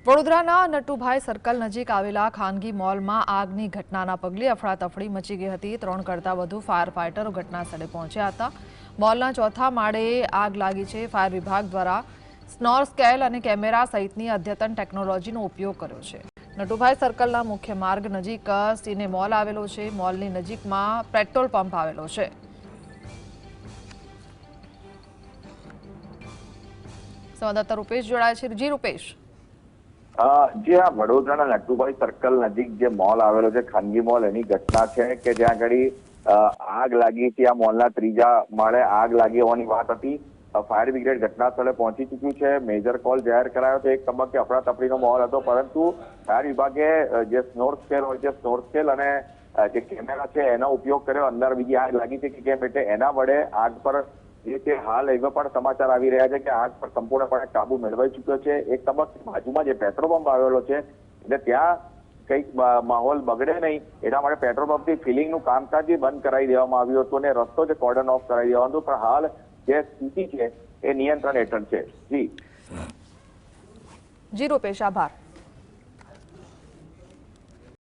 વડોદરાના નટુભાઈ સર્કલ નજીક આવેલા ખાનગી મોલમાં આગની ઘટનાના પગલે અફડાતફડી મચી ગઈ હતી। 3 કરતાં વધુ ફાયર ફાઇટરો ઘટનાસ્થળે પહોંચ્યા હતા। મોલના ચોથા માળે આગ લાગી છે। ફાયર વિભાગ દ્વારા સ્નોર સ્કેલ અને કેમેરા સહિતની અદ્યતન ટેકનોલોજીનો ઉપયોગ કર્યો છે। નટુભાઈ સર્કલના મુખ્ય માર્ગ નજીક સિને મોલ આવેલો છે। મોલની નજીકમાં પેટ્રોલ પંપ આવેલો છે। સંવાદદાતા રૂપેશ જોડાયા છે। જી રૂપેશ। જે આ વડોદરાના નટુભાઈ સર્કલ નજીક જે મોલ આવેલો છે, ખાનગી મોલ, એની ઘટના છે કે જ્યાં આગળ આગ લાગી હતી। આ મોલના ત્રીજા માળે આગ લાગી હોવાની વાત હતી। ફાયર બ્રિગેડ ઘટના સ્થળે પહોંચી ચૂક્યું છે। મેજર કોલ જાહેર કરાયો છે। એક તબક્કે અફડાતફડીનો માહોલ હતો, પરંતુ ફાયર વિભાગે જે સ્નોર સ્કેલ હોય છે, સ્નોર સ્કેલ અને જે કેમેરા છે એનો ઉપયોગ કર્યો। અંદર બીજી આગ લાગી છે કે કેમ, એટલે એના વડે આગ પર જે હાલ એવા પણ સમાચાર આવી રહ્યા છે કે આગ પર સંપૂર્ણપણે કાબુ મેળવાઈ ચૂક્યો છે। એક તબક્કે બાજુમાં જે પેટ્રોલ પંપ આવેલો છે, એટલે ત્યાં કંઈક માહોલ બગડે નહીં એના માટે પેટ્રોલ પંપથી ફિલિંગનું કામકાજ બંધ કરાવી દેવામાં આવ્યું હતું અને રસ્તો જે કોર્ડન ઓફ કરાવી દેવાનો હતો, પણ હાલ જે સ્થિતિ છે એ નિયંત્રણ હેઠળ છે। જી રૂપેશ, આભાર।